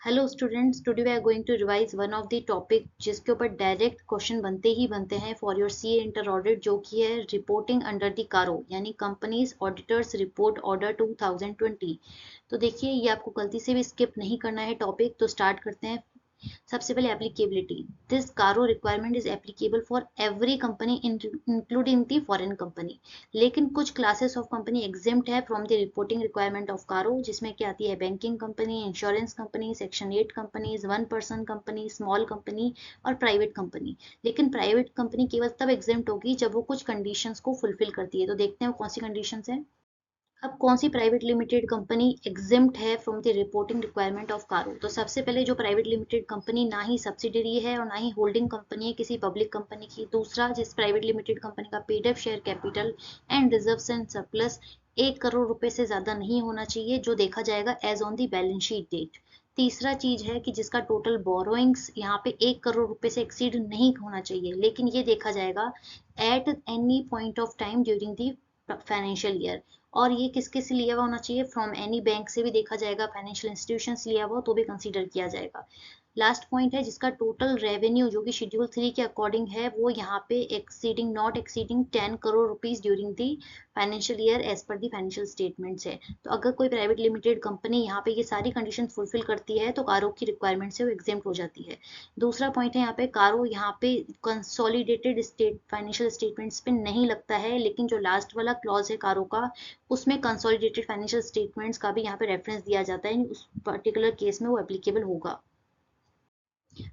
Hello students, today we are going to revise one of the topic जिसके ऊपर direct question बनते ही बनते हैं for your CA inter audit, जो कि है रिपोर्टिंग अंडर द कारो यानी कंपनीज ऑडिटर्स रिपोर्ट ऑर्डर 2020। तो देखिए, ये आपको गलती से भी स्किप नहीं करना है टॉपिक। तो स्टार्ट करते हैं। सबसे पहले एप्लीकेबिलिटी। दिस कारो requirement is applicable for every company including the foreign company. लेकिन कुछ क्लासेस ऑफ कंपनी एग्जिम्प्ट है from the reporting requirement of कारो, जिसमें क्या आती है banking company, insurance company, section 8 companies, one person company, small company और प्राइवेट कंपनी। लेकिन प्राइवेट कंपनी केवल तब एग्जिम्प्ट होगी जब वो कुछ कंडीशंस को फुलफिल करती है। तो देखते हैं वो कौन सी कंडीशंस है। अब कौन सी प्राइवेट लिमिटेड कंपनी एग्जिम्प्ट है from the reporting requirement of कारो। तो सबसे पहले जो प्राइवेट लिमिटेड कंपनी ना ही सब्सिडरी है और ना ही होल्डिंग कंपनी है किसी पब्लिक कंपनी की। दूसरा, जिस प्राइवेट लिमिटेड कंपनी का paid up share capital and reserves and surplus 1 crore रुपए से ज्यादा नहीं होना चाहिए, जो देखा जाएगा as on the balance sheet date. तीसरा चीज है कि जिसका टोटल बोरोइंग्स यहाँ पे 1 करोड़ रुपए से एक्सीड नहीं होना चाहिए, लेकिन ये देखा जाएगा at any point of time during the financial year. और ये किस किस लिया हुआ होना चाहिए, फ्रॉम एनी बैंक से भी देखा जाएगा, फाइनेंशियल इंस्टीट्यूशन लिया हुआ तो भी कंसीडर किया जाएगा। लास्ट पॉइंट है जिसका टोटल रेवेन्यू जो कि शेड्यूल 3 के अकॉर्डिंग है वो यहाँ पे exceeding not exceeding 10 crore rupees during the financial year as per the financial statements है। तो अगर कोई प्राइवेट लिमिटेड कंपनी यहाँ पे ये सारी कंडीशन फुलफिल करती है तो कारो की रिक्वायरमेंट से वो एग्जेम्प्ट हो जाती है। दूसरा पॉइंट है यहाँ पे कारो यहाँ पे कंसोलिडेटेड स्टेट फाइनेंशियल स्टेटमेंट्स पे नहीं लगता है, लेकिन जो लास्ट वाला क्लॉज है कारो का उसमें कंसोलिडेटेड फाइनेंशियल स्टेटमेंट्स का भी यहाँ पे रेफरेंस दिया जाता है, उस पर्टिकुलर केस में वो एप्लीकेबल होगा।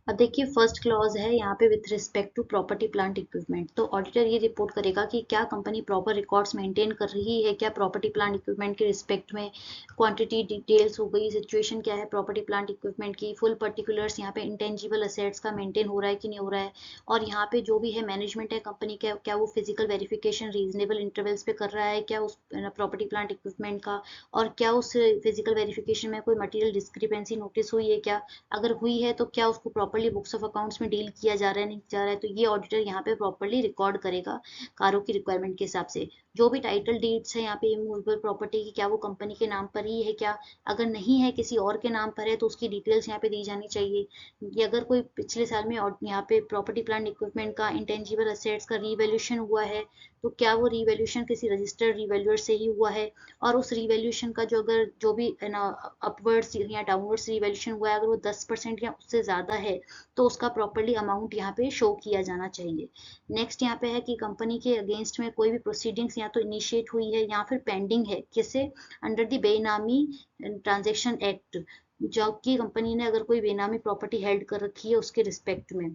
अब देखिए, फर्स्ट क्लॉज है यहाँ पे with respect to property plant equipment. तो ऑडिटर ये रिपोर्ट करेगा कि क्या कंपनी प्रॉपर रिकॉर्ड्स मेंटेन कर रही है, क्या प्रॉपर्टी प्लांट इक्विपमेंट के रिस्पेक्ट में क्वांटिटी डिटेल्स हो गई, सिचुएशन क्या है प्रॉपर्टी प्लांट इक्विपमेंट की, फुल पर्टिकुलर्स यहाँ पे इंटेंजिबल असेट्स का मेंटेन हो रहा है कि नहीं हो रहा है। और यहाँ पे जो भी है मैनेजमेंट है कंपनी का, क्या वो फिजिकल वेरिफिकेशन रीजनेबल इंटरवल्स पे कर रहा है क्या उस प्रॉपर्टी प्लांट इक्विपमेंट का, और क्या उस फिजिकल वेरिफिकेशन में कोई मटेरियल डिस्क्रिपेंसी नोटिस हुई है क्या, अगर हुई है तो क्या उसको प्रॉपर्ली बुक्स ऑफ अकाउंट्स में डील किया जा रहा है नहीं जा रहा है। तो ये ऑडिटर यहाँ पे प्रॉपर्ली रिकॉर्ड करेगा कारों की रिक्वायरमेंट के हिसाब से। जो भी टाइटल डीड्स है यहाँ पे इमूवेबल प्रॉपर्टी की, क्या वो कंपनी के नाम पर ही है क्या, अगर नहीं है किसी और के नाम पर है तो उसकी डिटेल्स यहाँ पे दी जानी चाहिए। ये अगर कोई पिछले साल में यहाँ पे प्रॉपर्टी प्लांट इक्विपमेंट का इंटेंजिबल असेट्स का रीवैल्यूएशन हुआ है तो क्या वो रीवैल्यूएशन किसी रजिस्टर्ड रीवैल्यूअर से ही हुआ है, और उस रीवैल्यूएशन का जो अगर जो भी अपवर्ड्स या डाउनवर्ड्स रिवैल्यूएशन हुआ है अगर वो 10% या उससे ज़्यादा है तो उसका प्रॉपर्ली अमाउंट यहाँ पे शो किया जाना चाहिए। नेक्स्ट यहाँ पे है कि कंपनी के अगेंस्ट में कोई भी प्रोसीडिंग्स या तो इनिशिएट हुई है या फिर पेंडिंग है किसे, अंडर द बेनामी ट्रांजेक्शन एक्ट, जबकि कंपनी ने अगर कोई बेनामी प्रॉपर्टी हेल्ड कर रखी है उसके रिस्पेक्ट में।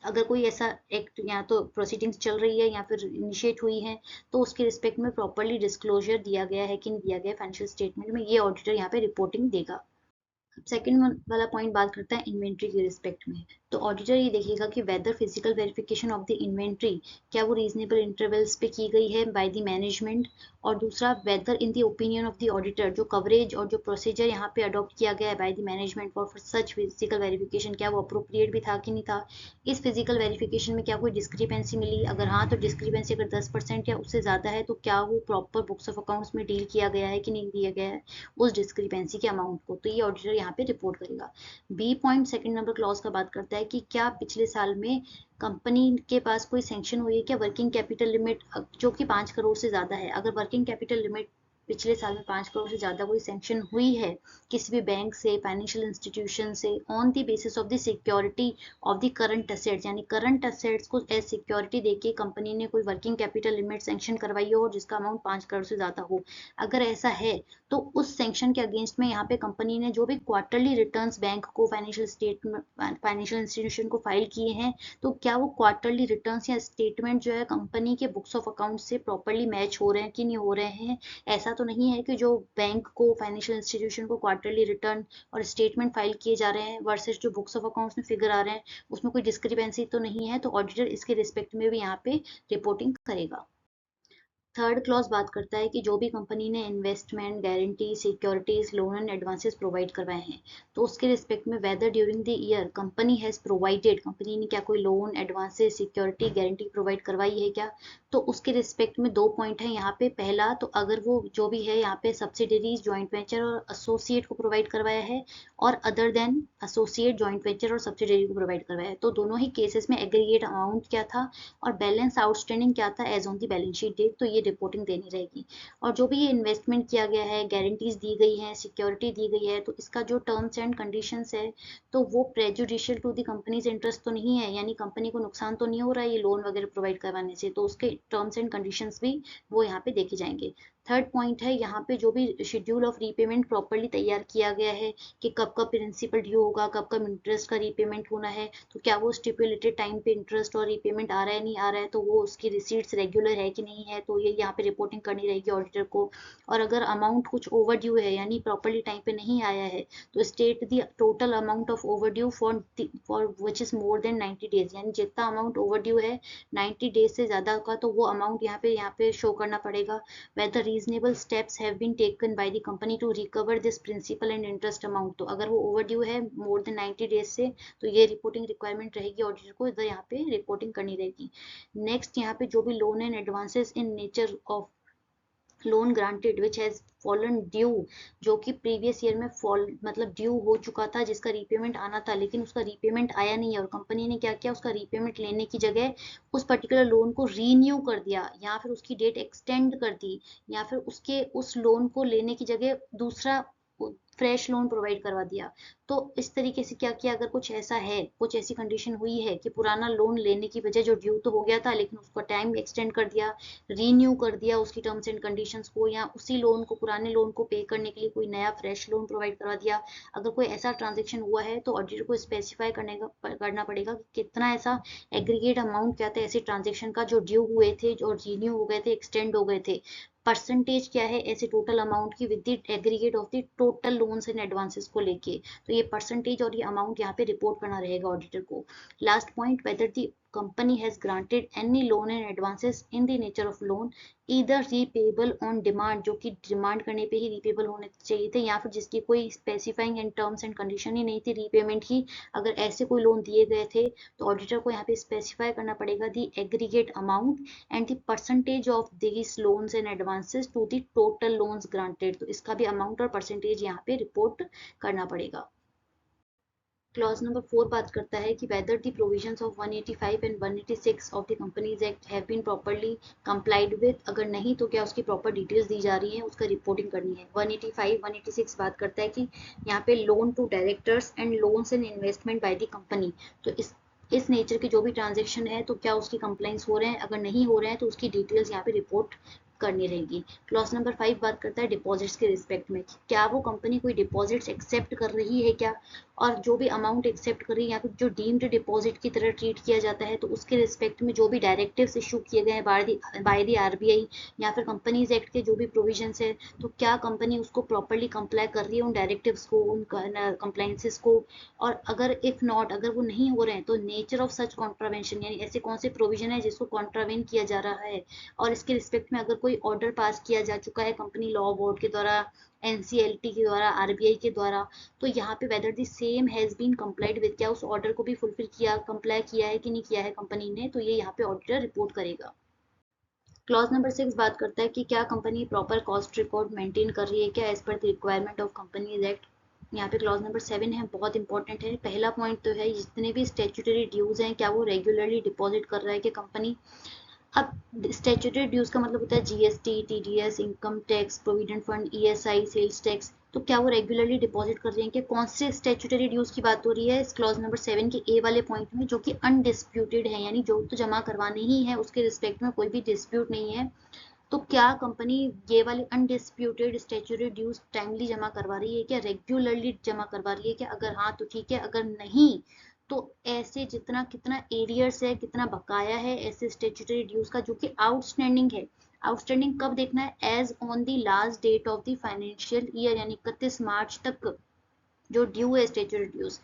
अगर कोई ऐसा एक्ट या तो प्रोसीडिंग्स चल रही है या फिर इनिशिएट हुई है तो उसके रिस्पेक्ट में प्रॉपर्ली डिस्क्लोजर दिया गया है कि नहीं दिया गया फाइनेंशियल स्टेटमेंट में, ये ऑडिटर यहाँ पे रिपोर्टिंग देगा। सेकंड वाला पॉइंट बात करता है इन्वेंट्री के रिस्पेक्ट में। तो ऑडिटर ये देखेगा कि whether physical verification of the inventory क्या वो रीजनेबल इंटरवल्स पे की गई है बाय द मैनेजमेंट, और दूसरा whether in the opinion of the auditor जो कवरेज और जो प्रोसीजर यहाँ पे अडॉप्ट किया गया है by the management for such physical verification क्या वो अप्रोप्रिएट भी था कि नहीं था। इस फिजिकल वेरिफिकेशन में क्या कोई डिस्क्रिपेंसी मिली, अगर हाँ तो डिस्क्रिपेंसी अगर 10% या उससे ज़्यादा है तो क्या वो प्रॉपर बुक्स ऑफ अकाउंट्स में डील किया गया है कि नहीं दिया गया है उस डिस्क्रिपेंसी के अमाउंट को। तो ये ऑडिटर यहाँ पे रिपोर्ट करेगा। B point second number clause का बात करता है कि क्या पिछले साल में कंपनी के पास कोई सैंक्शन हुई है क्या वर्किंग कैपिटल लिमिट जो कि 5 करोड़ से ज्यादा है। अगर वर्किंग कैपिटल लिमिट पिछले साल में 5 करोड़ से ज्यादा कोई सैंक्शन हुई है किसी भी बैंक से, फाइनेंशियल इंस्टीट्यूशन से, on the basis of the security of the current assets, यानी करंट असेट्स को एज सिक्योरिटी देके कंपनी ने कोई वर्किंग कैपिटल लिमिट सैंक्शन करवाई हो और जिसका अमाउंट 5 करोड़ से ज्यादा हो, अगर ऐसा है तो उस सैंक्शन के अगेंस्ट में यहाँ पे कंपनी ने जो भी क्वार्टरली रिटर्न्स बैंक को फाइनेंशियल स्टेटमेंट फाइनेंशियल इंस्टीट्यूशन को फाइल किए हैं तो क्या वो क्वार्टरली रिटर्न्स या स्टेटमेंट जो है कंपनी के बुक्स ऑफ अकाउंट से प्रॉपरली मैच हो रहे हैं कि नहीं हो रहे हैं। ऐसा तो नहीं है कि जो बैंक को फाइनेंशियल इंस्टीट्यूशन को क्वार्टरली रिटर्न और स्टेटमेंट फाइल किए जा रहे हैं वर्सेस जो बुक्स ऑफ अकाउंट्स में फिगर आ रहे हैं उसमें कोई डिस्क्रिपेंसी तो नहीं है। तो ऑडिटर इसके रिस्पेक्ट में भी यहाँ पे रिपोर्टिंग करेगा। थर्ड क्लॉज बात करता है कि जो भी कंपनी ने investment guarantee securities loan and advances provide करवाए हैं तो उसके रिस्पेक्ट में whether during the year company has provided, company ने क्या कोई loan advances security guarantee provide करवाई है क्या, तो उसके रिस्पेक्ट में दो पॉइंट है यहाँ पे। पहला तो अगर वो जो भी है यहाँ पे सब्सिडरीज, जॉइंट वेंचर और एसोसिएट को प्रोवाइड करवाया है, और other than associate, joint venture और सब्सिडरी को प्रोवाइड करवाया है, तो दोनों ही केसेस में एग्रीगेट अमाउंट क्या था और बैलेंस आउटस्टैंडिंग क्या था as on the balance sheet date, तो ये रिपोर्टिंग देनी रहेगी। और जो भी ये इन्वेस्टमेंट किया गया है, गारंटीज दी गई है, सिक्योरिटी दी गई है, तो इसका जो टर्म्स एंड कंडीशंस है तो वो prejudicial to the company's interest तो नहीं है, यानी कंपनी को नुकसान तो नहीं हो रहा है ये लोन वगैरह प्रोवाइड करवाने से, तो उसके टर्म्स एंड कंडीशंस भी वो यहाँ पे देखे जाएंगे। थर्ड पॉइंट है यहाँ पे जो भी शेड्यूल ऑफ रीपेमेंट प्रॉपरली तैयार किया गया है कि कब कब प्रिंसिपल ड्यू होगा, कब कब इंटरेस्ट का रीपेमेंट होना है, तो क्या वो स्टिपुलेटेड टाइम पे इंटरेस्ट और रीपेमेंट आ रहा है नहीं आ रहा है, तो वो उसकी रिसीट्स रेगुलर है कि नहीं है, तो ये यहाँ पे रिपोर्टिंग करनी रहेगी ऑडिटर को। और अगर अमाउंट कुछ ओवर ड्यू है यानी प्रॉपरली टाइम पे नहीं आया है, तो state the total amount of over due for which is more than 90 days, यानी जितना अमाउंट ओवर ड्यू है 90 डेज से ज्यादा का, तो वो अमाउंट यहाँ पे शो करना पड़ेगा। whether reasonable steps have been taken by the company to recover this principal and interest amount, तो अगर वो overdue है more than 90 days से, तो ये रिपोर्टिंग रिक्वायरमेंट रहेगी ऑडिटर को, इधर यहाँ पे रिपोर्टिंग करनी रहेगी। नेक्स्ट यहाँ पे जो भी loan and advances in nature of loan granted which has fallen due, जो कि प्रीवियस ईयर में फॉल मतलब ड्यू हो चुका था, जिसका रीपेमेंट आना था लेकिन उसका रीपेमेंट आया नहीं है, और कंपनी ने क्या किया, उसका रीपेमेंट लेने की जगह उस पर्टिकुलर लोन को रीन्यू कर दिया, या फिर उसकी डेट एक्सटेंड कर दी, या फिर उसके उस लोन को लेने की जगह दूसरा फ्रेश लोन प्रोवाइड करवा दिया। तो इस तरीके से क्या किया, अगर कुछ ऐसा है, कुछ ऐसी कंडीशन हुई है कि पुराना लोन लेने की वजह जो ड्यू तो हो गया था लेकिन उसका टाइम एक्सटेंड कर दिया, रीन्यू कर दिया उसकी टर्म्स एंड कंडीशंस को, या उसी लोन को, पुराने लोन को पे करने के लिए कोई नया फ्रेश लोन प्रोवाइड करवा दिया, अगर कोई ऐसा ट्रांजेक्शन हुआ है तो ऑडिटर को स्पेसिफाई करना पड़ेगा कि कितना ऐसा एग्रीगेट अमाउंट क्या था ऐसे ट्रांजेक्शन का जो ड्यू हुए थे, जो रीन्यू हो गए थे, एक्सटेंड हो गए थे, परसेंटेज क्या है ऐसे टोटल अमाउंट की with the aggregate of the total loans and advances को लेके, तो ये परसेंटेज और ये अमाउंट यहाँ पे रिपोर्ट करना रहेगा ऑडिटर को। Last point, whether the company has granted any loan and advances in the nature of loan either repayable on demand, जो कि डिमांड करने पे ही repayable होने चाहिए थे, या फिर जिसकी कोई specifying and terms and condition ही नहीं थी रीपेमेंट की, अगर ऐसे कोई लोन दिए गए थे तो ऑडिटर को यहाँ पे स्पेसिफाई करना पड़ेगा the aggregate amount and the percentage of this loans and advances to the total loans granted, तो इसका भी अमाउंट और परसेंटेज यहाँ पे रिपोर्ट करना पड़ेगा। क्लॉज नंबर 4 बात करता है कि whether the provisions of 185 and 186 of the companies act have been properly complied with, अगर नहीं तो क्या उसकी प्रॉपर डिटेल्स दी जा रही है, उसका रिपोर्टिंग करनी है। 185 186 बात करता है कि यहाँ पे loan to directors and loans and investment by the company, तो इस नेचर के जो भी ट्रांजेक्शन है तो क्या उसकी कंप्लाइंस हो रहे हैं, अगर नहीं हो रहे हैं तो उसकी डिटेल्स यहाँ पे रिपोर्ट करनी रहेगी। क्लॉज नंबर 5 बात करता है डिपॉजिट्स के रिस्पेक्ट में, क्या वो कंपनी कोई डिपॉजिट्स एक्सेप्ट कर रही है क्या, और जो भी अमाउंट एक्सेप्ट कर रही है या फिर जो डीम्ड डिपॉजिट की तरह ट्रीट किया जाता है, तो उसके रिस्पेक्ट में जो भी डायरेक्टिव्स इशू किए गए हैं बाय द आरबीआई या फिर कंपनीज एक्ट के जो भी प्रोविजंस है, तो क्या कंपनी उसको प्रॉपरली कंप्लाई कर रही है उन डायरेक्टिव्स को, उन कंप्लाइंसेस को, और अगर इफ नॉट, अगर वो नहीं हो रहे हैं तो नेचर ऑफ सच कॉन्ट्रावेंशन, यानी ऐसे कौन से प्रोविजन है जिसको कॉन्ट्रावेन किया जा रहा है, और इसके रिस्पेक्ट में अगर कोई ऑर्डर पास किया जा चुका है कंपनी लॉ बोर्ड के द्वारा, एनसीएलटी के द्वारा, आरबीआई के द्वारा, तो यहाँ पे whether the same has been complied with, क्या उस ऑर्डर को भी फुलफिल किया, कंप्लाई किया है कि नहीं किया है कंपनी ने, तो ये यहाँ पे ऑडिटर रिपोर्ट करेगा। क्लॉज नंबर 6 बात करता है कि क्या company proper cost record maintain कर रही है क्या as per the requirement of Companies Act. यहाँ पे क्लॉज नंबर 7 है, बहुत इंपॉर्टेंट है। पहला पॉइंट तो है जितने भी स्टेचुटरी ड्यूज हैं क्या वो रेगुलरली डिपॉजिट कर रहा है कि कंपनी। अब स्टैट्यूटरी ड्यूज का मतलब होता है GST, TDS, income tax, provident fund, ESI, sales tax, तो क्या वो रेगुलरली डिपॉजिट कर रहे हैं कि कौन से स्टैट्यूटरी ड्यूज की बात हो रही है इस क्लॉज नंबर 7 के ए वाले पॉइंट में, जो कि अनडिस्प्यूटेड है, यानी जो तो जमा करवाने ही है उसके रिस्पेक्ट में कोई भी डिस्प्यूट नहीं है, तो क्या कंपनी ये वाली अनडिस्प्यूटेड स्टैट्यूटरी ड्यूज टाइमली जमा करवा रही है क्या, रेगुलरली जमा करवा रही है क्या, अगर हाँ तो ठीक है, अगर नहीं तो ऐसे जितना कितना एरियर्स है, कितना बकाया है ऐसे स्टैट्यूटरी ड्यूज का जो कि आउटस्टैंडिंग है। आउटस्टैंडिंग कब देखना है, as on the last date of the financial year, यानी 31 मार्च तक जो ड्यू है स्टैट्यूटरी ड्यूज,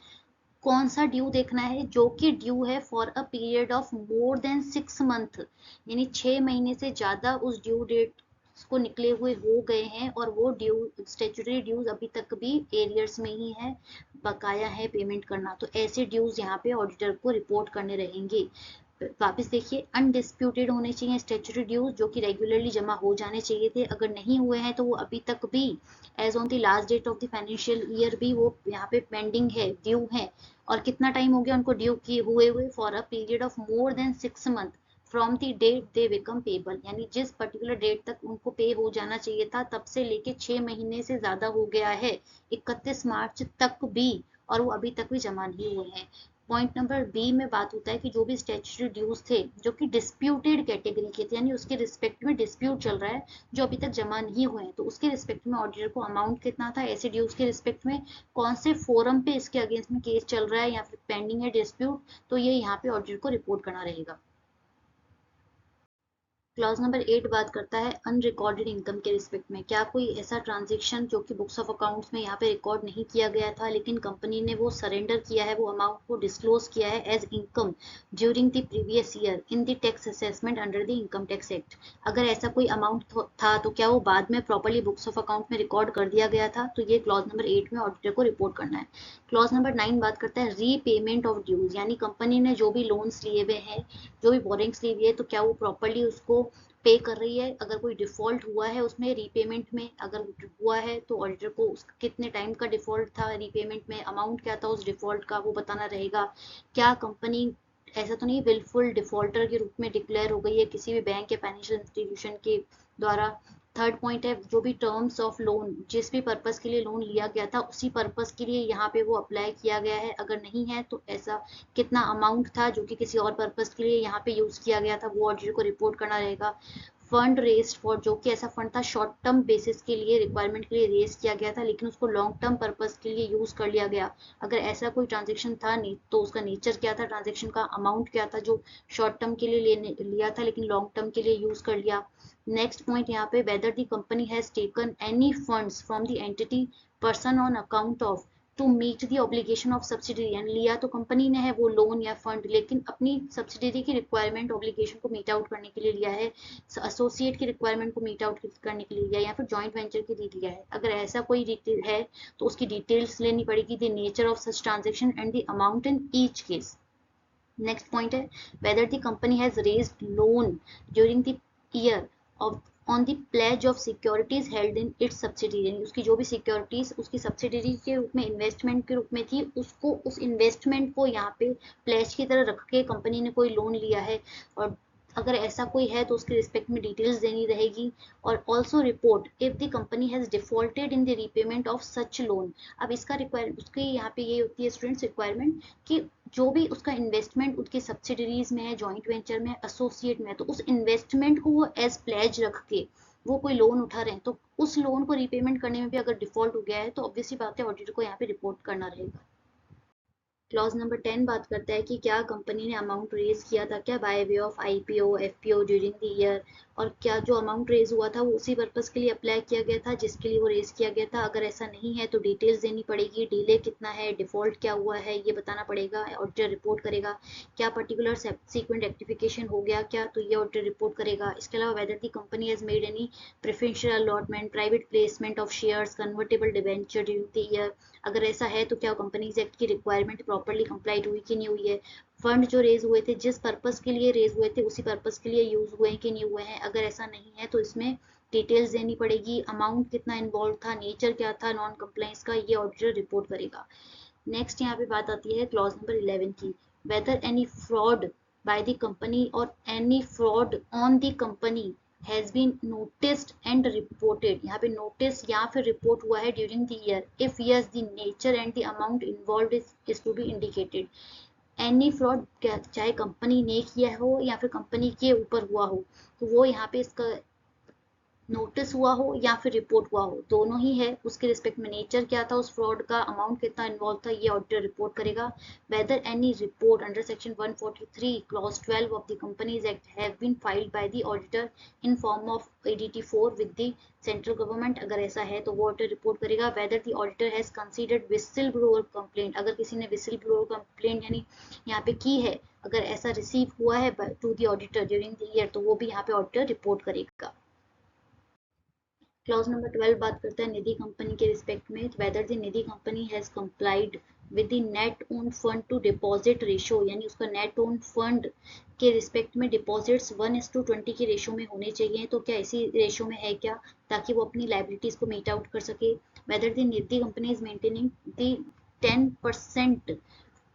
कौन सा ड्यू देखना है, जो कि ड्यू है for a period of more than 6 month, यानी 6 महीने से ज्यादा उस ड्यू डेट को निकले हुए हो गए हैं और वो ड्यू स्टेचुटरी ड्यूज अभी तक भी एरियर्स में ही है, बकाया है पेमेंट करना, तो ऐसे ड्यूज यहाँ पे ऑडिटर को रिपोर्ट करने रहेंगे। वापस देखिए, अनडिस्प्यूटेड होने चाहिए स्टैट्यूटरी ड्यूज जो कि रेगुलरली जमा हो जाने चाहिए थे, अगर नहीं हुए हैं तो वो अभी तक भी as on the last date of the financial year भी वो यहाँ पे पेंडिंग है, ड्यू है। और कितना टाइम हो गया उनको ड्यू किए हुए हुए, for a period of more than 6 month from the date they become payable, यानी जिस पर्टिकुलर डेट तक उनको पे हो जाना चाहिए था तब से लेके 6 महीने से ज्यादा हो गया है, 31 मार्च तक भी, और वो अभी तक भी जमा नहीं हुए हैं। पॉइंट नंबर बी में बात होता है कि जो भी स्टैट्यूटरी ड्यूज थे जो कि डिस्प्यूटेड कैटेगरी के थे, यानी उसके रिस्पेक्ट में डिस्प्यूट चल रहा है, जो अभी तक जमा नहीं हुए हैं, तो उसके रिस्पेक्ट में ऑडिटर को अमाउंट कितना था, ऐसे ड्यूज के रिस्पेक्ट में कौन से फोरम पे इसके अगेंस्ट में केस चल रहा है या फिर पेंडिंग है डिस्प्यूट, तो ये यहाँ पे ऑडिटर को रिपोर्ट करना रहेगा। क्लॉज नंबर 8 बात करता है अनरिकॉर्डेड इनकम के रिस्पेक्ट में, क्या कोई ऐसा ट्रांजेक्शन जो कि बुक्स ऑफ अकाउंट्स में यहाँ पे रिकॉर्ड नहीं किया गया था लेकिन कंपनी ने वो सरेंडर किया है, वो अमाउंट को डिस्क्लोज किया है as income during the previous year in the tax assessment under the income tax act. अगर ऐसा कोई अमाउंट था तो क्या वो बाद में प्रॉपरली बुक्स ऑफ अकाउंट में रिकॉर्ड कर दिया गया था, तो ये क्लॉज नंबर 8 में ऑडिटर को रिपोर्ट करना है। क्लॉज नंबर 9 बात करता है रीपेमेंट ऑफ ड्यूज, यानी कंपनी ने जो भी लोन्स लिए हुए हैं, जो भी बोरिंग्स ली हुई है, तो क्या वो प्रॉपरली उसको पे कर रही है, अगर कोई डिफॉल्ट हुआ है उसमें रीपेमेंट में, अगर हुआ है तो ऑडिटर को कितने टाइम का डिफॉल्ट था रीपेमेंट में, अमाउंट क्या था उस डिफॉल्ट का वो बताना रहेगा। क्या कंपनी ऐसा तो नहीं विलफुल डिफॉल्टर के रूप में डिक्लेयर हो गई है किसी भी बैंक या फाइनेंशियल इंस्टीट्यूशन के द्वारा। थर्ड पॉइंट है जो भी टर्म्स ऑफ लोन, जिस भी पर्पस के लिए लोन लिया गया था उसी पर्पस के लिए यहाँ पे वो अप्लाई किया गया है, अगर नहीं है तो ऐसा कितना अमाउंट था जो कि किसी और पर्पस के लिए यहाँ पे यूज किया गया था, वो ऑडिटर को रिपोर्ट करना रहेगा। फंड रेस्ड फॉर, जो कि ऐसा फंड था शॉर्ट टर्म बेसिस के लिए रिक्वायरमेंट के लिए रेज किया गया था लेकिन उसको लॉन्ग टर्म पर्पस के लिए यूज कर लिया गया, अगर ऐसा कोई ट्रांजेक्शन था नहीं तो उसका नेचर क्या था, ट्रांजेक्शन का अमाउंट क्या था जो शॉर्ट टर्म के लिए लिया था लेकिन लॉन्ग टर्म के लिए यूज कर लिया। नेक्स्ट पॉइंट यहाँ पे, whether the company has taken any funds from the entity person on account of to meet the obligation of subsidiary, यानी लिया तो कंपनी ने है वो लोन या फंड लेकिन अपनी सब्सिडरी की रिक्वायरमेंट ऑब्लिगेशन को मीट आउट करने के लिए लिया है, एसोसिएट की रिक्वायरमेंट को मीट आउट करने के लिए लिया है या फिर जॉइंट वेंचर के लिए लिया है, अगर ऐसा कोई डिटेल है तो उसकी डिटेल्स लेनी पड़ेगी, the nature of such transaction and the amount in each case. Next point है whether the company has raised loan during the year of on the pledge of securities held in its subsidiary, यानी उसकी जो भी securities उसकी subsidiary के रूप में investment के रूप में थी उसको उस इन्वेस्टमेंट को यहाँ पे प्लेज की तरह रख के कंपनी ने कोई लोन लिया है, और अगर ऐसा कोई है तो उसके रिस्पेक्ट में डिटेल्स देनी रहेगी। और also report if the company has defaulted in the repayment of such loan. अब इसका रिक्वायर उसके यहाँ पे ये होती है स्टूडेंट्स रिक्वायरमेंट कि जो भी उसका इन्वेस्टमेंट उसके सब्सिडरीज में है, जॉइंट वेंचर में, एसोसिएट में है, तो उस इन्वेस्टमेंट को वो एज प्लेज रख के वो कोई लोन उठा रहे हैं तो उस लोन को रीपेमेंट करने में भी अगर डिफॉल्ट हो गया है तो ऑब्वियसली बात है ऑडिटर को यहाँ पे रिपोर्ट करना रहेगा। क्लॉज नंबर 10 बात करता है कि क्या कंपनी ने अमाउंट रेज किया था क्या by way of IPO FPO during the year, और क्या जो अमाउंट रेज हुआ था वो उसी पर्पस के लिए अप्लाई किया गया था जिसके लिए वो रेज किया गया था, अगर ऐसा नहीं है तो डिटेल्स देनी पड़ेगी, डिले कितना है, डिफॉल्ट क्या हुआ है ये बताना पड़ेगा, ऑडिटर रिपोर्ट करेगा। क्या पर्टिकुलर सब्सिक्वेंट रेक्टिफिकेशन हो गया क्या, तो ये ऑडिटर रिपोर्ट करेगा। इसके अलावा weather the company has made any preferential allotment private placement of shares convertible debenture during the year, अगर ऐसा है तो क्या कंपनीज एक्ट की रिक्वायरमेंट प्रॉपरली कंप्लाइड हुई कि नहीं हुई है, फंड जो रेज हुए थे जिस पर्पस के लिए रेज हुए थे उसी पर्पस के लिए यूज हुए हैं कि नहीं हुए हैं, अगर ऐसा नहीं है तो इसमें डिटेल्स देनी पड़ेगी, अमाउंट कितना इन्वॉल्व था, नेचर क्या था नॉन कंप्लाइंस का, ये ऑडिटर रिपोर्ट करेगा। नेक्स्ट यहाँ पे बात आती है क्लॉज नंबर 11 की, whether any fraud by the company और any fraud on the company has been noticed and reported, यहाँ पे नोटिस या फिर रिपोर्ट हुआ है during the year, if yes the nature and the amount involved is to be indicated. Any fraud चाहे company ने किया हो या फिर कंपनी के ऊपर हुआ हो तो वो यहाँ पे इसका नोटिस हुआ हो या फिर रिपोर्ट हुआ हो, दोनों ही है, उसके रिस्पेक्ट में नेचर क्या था उस फ्रॉड का, अमाउंट कितना इन्वॉल्व था, ये ऑडिटर रिपोर्ट करेगा। Whether any report under section 143 clause 12 of the companies act have been filed by the auditor in form of ADT4 with the central government, अगर ऐसा है तो वो ऑडिटर रिपोर्ट करेगा। Whether the auditor has considered whistle blower complaint, अगर किसी ने whistle blower complaint यानी यहाँ पे की है, अगर ऐसा रिसीव हुआ है to the auditor during the year तो वो भी यहाँ पे ऑडिटर रिपोर्ट करेगा। क्लॉज नंबर 12 बात करता है निधि कंपनी के रिस्पेक्ट में, whether the Nidhi company has complied with the net owned fund to deposit ratio, यानी उसका नेट ओन फंड के रिस्पेक्ट में डिपॉजिट्स 1:20 के रेशो में होने चाहिए, तो क्या इसी रेशो में है क्या, ताकि वो अपनी लाइबिलिटीज को मीट आउट कर सके। Weather the Nidhi company is maintaining the 10%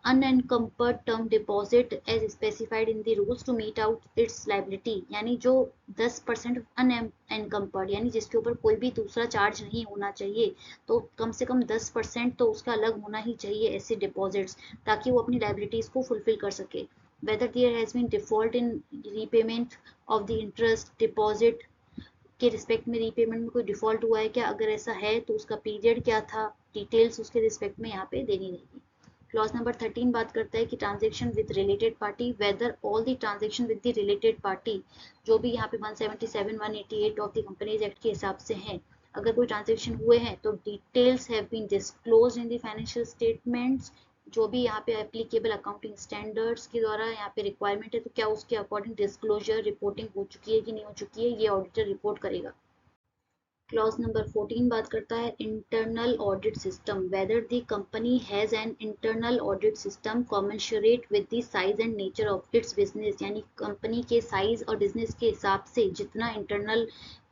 unencumbered term deposit as specified in the rules to meet out its liability, यानी जो 10% unencumbered यानी जिसके ऊपर कोई भी दूसरा चार्ज नहीं होना चाहिए, तो कम से कम 10% तो उसका अलग होना ही चाहिए ऐसे डिपॉजिट्स, ताकि वो अपनी लाइबिलिटीज को फुलफिल कर सके। Whether there has been default in repayment of the interest deposit के रिस्पेक्ट में रीपेमेंट में कोई डिफॉल्ट हुआ है क्या, अगर ऐसा है तो उसका पीरियड क्या था, डिटेल्स उसके रिस्पेक्ट में यहाँ पे देनी रहेगी। क्लॉज नंबर 13 बात करता है कि transaction with related party, whether all the transaction with the related party, जो भी यहाँ पे 177 188 ऑफ द कंपनीज एक्ट के हिसाब से हैं, अगर कोई ट्रांजेक्शन हुए हैं तो details have been disclose in the financial statements, जो भी यहाँ पे एप्लीकेबल अकाउंटिंग स्टैंडर्ड्स के द्वारा यहाँ पे रिक्वायरमेंट है, तो क्या उसके अकॉर्डिंग डिस्क्लोजर रिपोर्टिंग हो चुकी है कि नहीं हो चुकी है, ये ऑडिटर रिपोर्ट करेगा। क्लॉज नंबर 14 बात करता है internal audit system, whether the company has an internal audit system commensurate with the size and nature of its business, यानी कंपनी के साइज और बिजनेस के हिसाब से जितना इंटरनल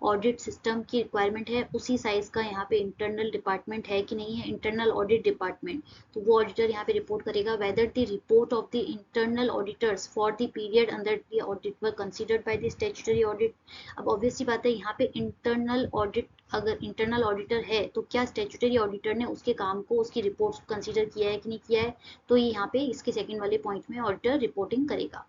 ऑडिट सिस्टम की रिक्वायरमेंट है उसी साइज का यहाँ पे इंटरनल डिपार्टमेंट है कि नहीं है, इंटरनल ऑडिट डिपार्टमेंट, तो वो ऑडिटर यहाँ पे रिपोर्ट करेगा। Whether the report of the internal auditors for the period under the audit were considered by the statutory audit, अब ऑब्वियसली बात है यहाँ पे इंटरनल ऑडिट, अगर इंटरनल ऑडिटर है तो क्या स्टैट्यूटरी ऑडिटर ने उसके काम को, उसकी रिपोर्ट्स को कंसीडर किया है कि नहीं किया है, तो ये यहाँ पे इसके सेकंड वाले पॉइंट में ऑडिटर रिपोर्टिंग करेगा।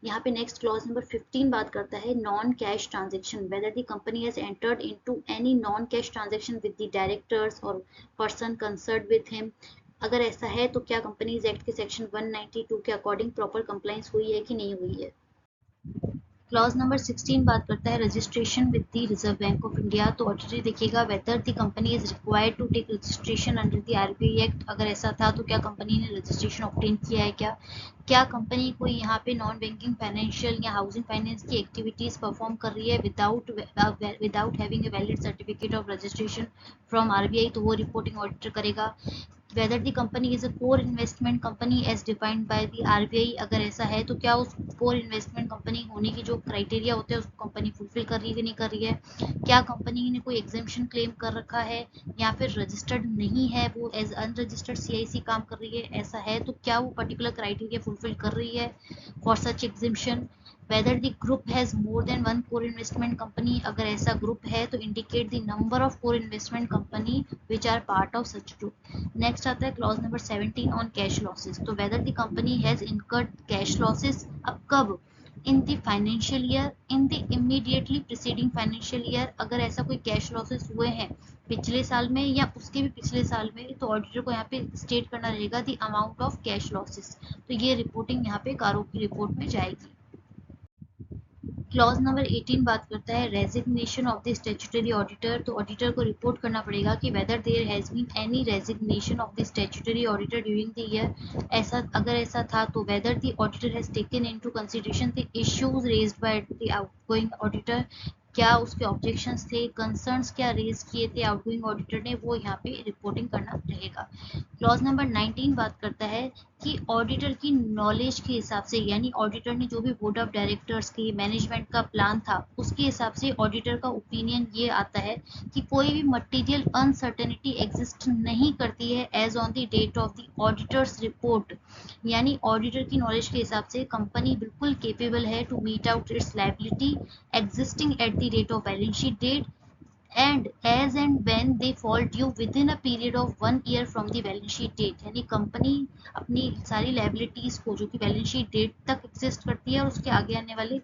यहाँ पे नेक्स्ट क्लॉज नंबर 15 बात करता है non cash transaction, weather the company has entered into any non cash transaction with the directors और पर्सन कंसर्न्ड विद हिम, अगर ऐसा है तो क्या कंपनीज एक्ट के सेक्शन 192 के अकॉर्डिंग प्रॉपर कंप्लाइंस हुई है कि नहीं हुई है। क्लॉज नंबर 16 बात करता है registration with the reserve bank of India, तो ऑडिटर देखिएगा whether the company is required to take registration under the RBI act, अगर ऐसा था तो क्या कंपनी ने रजिस्ट्रेशन ऑब्टेन किया है क्या कंपनी कोई यहाँ पे नॉन बैंकिंग फाइनेंशियल या हाउसिंग फाइनेंस की एक्टिविटीज परफॉर्म कर रही है without having a valid certificate of registration from RBI, तो वो रिपोर्टिंग ऑडिटर करेगा। whether the company is a core investment company as defined by the RBI, अगर ऐसा है तो क्या उस core investment company होने की जो क्राइटेरिया होते हैं उसको कंपनी फुलफिल कर रही है कि नहीं कर रही है, क्या कंपनी ने कोई एग्जेम्पशन क्लेम कर रखा है या फिर रजिस्टर्ड नहीं है, वो एज अनरजिस्टर्ड सीआईसी काम कर रही है, ऐसा है तो क्या वो पर्टिकुलर क्राइटेरिया फुलफिल कर रही है for such exemption. whether the group has more than one core investment company, अगर ऐसा ग्रुप है तो indicate the number of core investment company which are part of such group। Next आता है clause number 17 on cash losses, तो whether the company has incurred cash losses, अब कब, in the financial year, in the immediately preceding financial year, अगर ऐसा कोई cash losses हुए हैं पिछले साल में या उसके भी पिछले साल में, तो ऑडिटर को यहाँ पे स्टेट करना रहेगा the amount of cash losses, तो ये रिपोर्टिंग यहाँ पे कारो की रिपोर्ट में जाएगी। क्लॉज नंबर 18 बात करता है resignation of the statutory auditor, तो ऑडिटर को रिपोर्ट करना पड़ेगा कि whether there has been any resignation of the statutory auditor during the year, ऐसा अगर ऐसा था तो whether the auditor has taken into consideration the issues raised by the outgoing auditor, क्या उसके ऑब्जेक्शंस थे, कंसर्न्स क्या रेज किए थे आउटगोइंग ऑडिटर ने, वो यहाँ पे रिपोर्टिंग करना रहेगा। क्लॉज नंबर 19 बात करता है कि ऑडिटर की नॉलेज के हिसाब से, यानी ऑडिटर ने जो भी बोर्ड ऑफ डायरेक्टर्स की मैनेजमेंट का प्लान था उसके हिसाब से ऑडिटर का ओपिनियन ये आता है कि कोई भी मटेरियल अनसर्टेनिटी एग्जिस्ट नहीं करती है as on the date of the auditor's report, यानी ऑडिटर की नॉलेज के हिसाब से कंपनी बिल्कुल केपेबल है to meet out its liability existing at the date of balance sheet date and as and when they fall due within a period of 1 year from the balance sheet date, यानी company अपनी सारी liabilities को जो कि balance sheet date तक exist करती है और उसके आगे आने वाले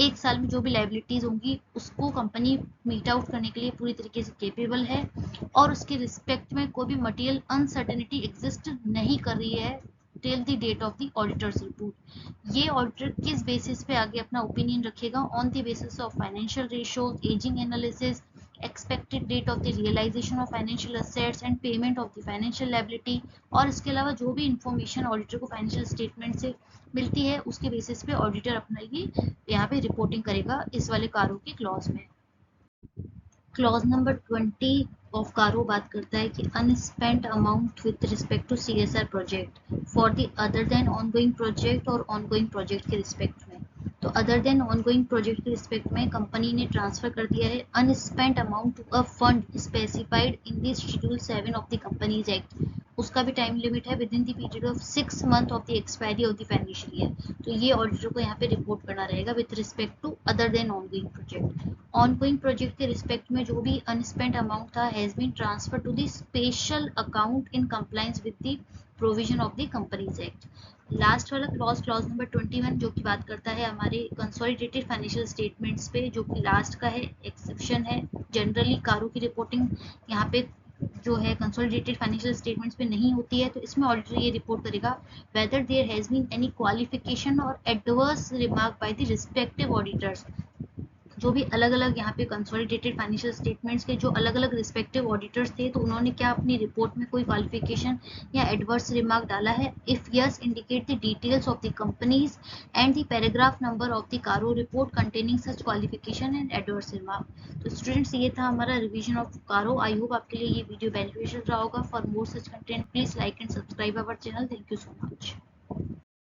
एक साल में जो भी लाइबिलिटीज होंगी उसको कंपनी मीट आउट करने के लिए पूरी तरीके से केपेबल है और उसके रिस्पेक्ट में कोई भी मटेरियल अनसर्टेनिटी एग्जिस्ट नहीं कर रही है till the date of the auditor's report. ये ऑडिटर किस बेसिस पे आगे अपना ओपिनियन रखेगा, on the basis of financial ratios, ageing analysis, expected date of the realization of financial assets and payment of the financial liability, और इसके अलावा जो भी इंफॉर्मेशन ऑडिटर को फाइनेंशियल स्टेटमेंट से मिलती है उसके बेसिस पे ऑडिटर अपना ये यहाँ पे रिपोर्टिंग करेगा इस वाले कारों के क्लॉज में। क्लॉज नंबर 20 ऑफ कारो बात करता है कि unspent amount with respect to CSR project for the other than ongoing project और ऑनगोइंग प्रोजेक्ट के रिस्पेक्ट में। तो अदर देन ऑनगोइंग प्रोजेक्ट के रिस्पेक्ट में कंपनी ने ट्रांसफर कर दिया है unspent amount to a fund specified in the schedule 7 of the companies act. उसका भी टाइम लिमिट है within the period of 6 month of the expiry of the financial year. तो ये ऑडिटर को यहाँ पे रिपोर्ट करना रहेगा with respect to other than ongoing project. Ongoing project के रिस्पेक्ट में जो भी अनस्पेंट अमाउंट था has been transfer to the special account in compliance with the provision of the companies act. Last वाला क्लॉज नंबर 21 जो कि बात करता है हमारे कंसोलिडेटेड फाइनेंशियल स्टेटमेंट्स पे, जो कि लास्ट का है, एक्सेप्शन है। जनरली कारो की रिपोर्टिंग यहाँ पे जो है कंसोलिडेटेड फाइनेंशियल स्टेटमेंट्स पे नहीं होती है, तो इसमें ऑडिटर ये रिपोर्ट करेगा whether there has been any qualification और adverse remark by the respective auditors. जो भी अलग अलग यहाँ पे कंसोलिडेटेड फाइनेंशियल स्टेटमेंट्स के जो अलग अलग रिस्पेक्टिव ऑडिटर्स थे, तो उन्होंने क्या अपनी रिपोर्ट में कोई क्वालिफिकेशन या एडवर्स रिमार्क डाला है। If yes, indicate the details of the companies and the paragraph number of the CARO report containing such qualification and adverse remark. तो स्टूडेंट्स, ये था हमारा रिवीजन ऑफ कारो। आई होप आपके लिए ये वीडियो बेनिफिशियल रहा होगा। For more such content please like and subscribe our channel. Thank you so much.